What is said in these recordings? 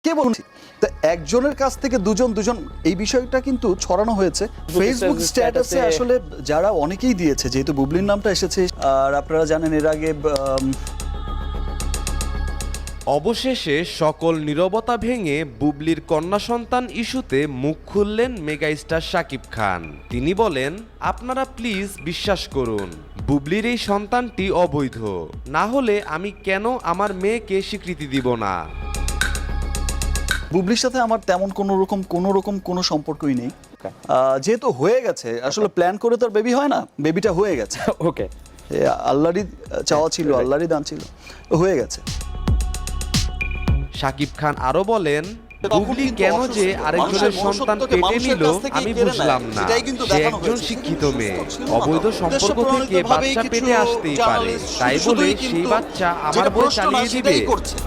কে বলছি তো একজনের কাছ থেকে দুজন এই বিষয়টা কিন্তু ছড়ানো হয়েছে ফেসবুক স্ট্যাটাসে। আসলে যারা অনেকেই দিয়েছে, যেহেতু বুবলির নামটা এসেছে, আর আপনারা জানেন এর আগে অবশেষে সকল নীরবতা ভেঙে বুবলির কন্যা সন্তান ইস্যুতে মুখ খুললেন মেগাস্টার শাকিব খান। তিনি বলেন, আপনারা প্লিজ বিশ্বাস করুন, বুবলির এই সন্তানটি অবৈধ, না হলে আমি কেন আমার মেয়েকে স্বীকৃতি দিব না। বুবলির সাথে আমার তেমন কোনো রকম কোনো সম্পর্কই নেই। যেহেতু হয়ে গেছে, আসলে প্ল্যান করে তো আর বেবি হয় না, বেবিটা হয়ে গেছে। ওকে, আল্লাহরই চাওয়া ছিল, আল্লাহরই দান ছিল, হয়ে গেছে। শাকিব খান আরো বলেন, বুবলি কেন যে আরেকজনের সন্তান পেটে নিল আমি বুঝলাম না। সে একজন শিক্ষিত মেয়ে, অবৈধ সম্পর্ক থেকে বাচ্চা পেটে আসতেই পারে, তাই বলে সেই বাচ্চা আমার বই চালিয়ে দিবে।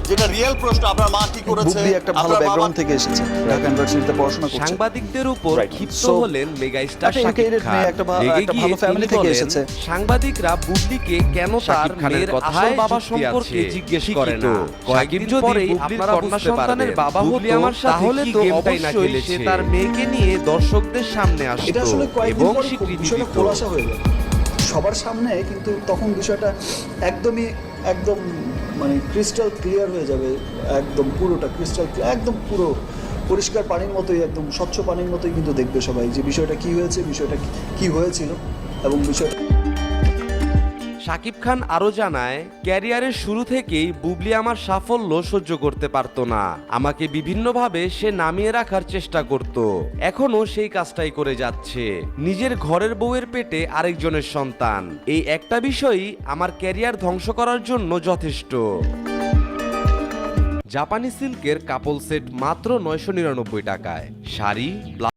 যেটা রিয়েল প্রশ্ন, আপনার মা কি করেছে? বুবলি একটা ভালো ব্যাকগ্রাউন্ড থেকে এসেছে, ঢাকা ইউনিভার্সিটিতে পড়াশোনা করছে। সাংবাদিকদের উপর ক্ষিপ্ত হলেন মেগাস্টার একটা শাকিব educated খান। মেয়ে, একটা রেগে একটা গিয়ে ভালো family তিনি থেকে বলেন, এসেছে। সাংবাদিকরা বুবলিকে কেন তার মেয়ের আসল বাবা সম্পর্কে জিজ্ঞেস করে না। কয়েকদিন পরেই আপনারা বুঝতে পারবেন, বাবা হলে আমার সাথে তাহলে তো অবশ্যই সে তার মেয়েকে নিয়ে দর্শকদের সামনে এটা আসতো আসলে কয়েকদিন এবং পরে স্বীকৃতি বিষয়টা দিত। খোলাসা হয়ে যাবে সবার সামনে, কিন্তু তখন বিষয়টা একদম মানে ক্রিস্টাল ক্লিয়ার হয়ে যাবে, একদম পুরোটা ক্রিস্টাল ক্লিয়ার, একদম পুরো পরিষ্কার পানির মতোই, একদম স্বচ্ছ পানির মতোই কিন্তু দেখবে সবাই যে বিষয়টা কি হয়েছে, বিষয়টা কি হয়েছিল এবং বিষয়। শাকিব খান আরো জানায়, ক্যারিয়ারের শুরু থেকেই বুবলি আমার সাফল্য সহ্য করতে পারতো না, আমাকে বিভিন্নভাবে সে নামিয়ে রাখার চেষ্টা করত, এখনো সেই কাজটাই করে যাচ্ছে। নিজের ঘরের বউয়ের পেটে আরেকজনের সন্তান, এই একটা বিষয়ই আমার ক্যারিয়ার ধ্বংস করার জন্য যথেষ্ট। জাপানি সিল্কের কাপল সেট মাত্র 999 টাকায়, শাড়ি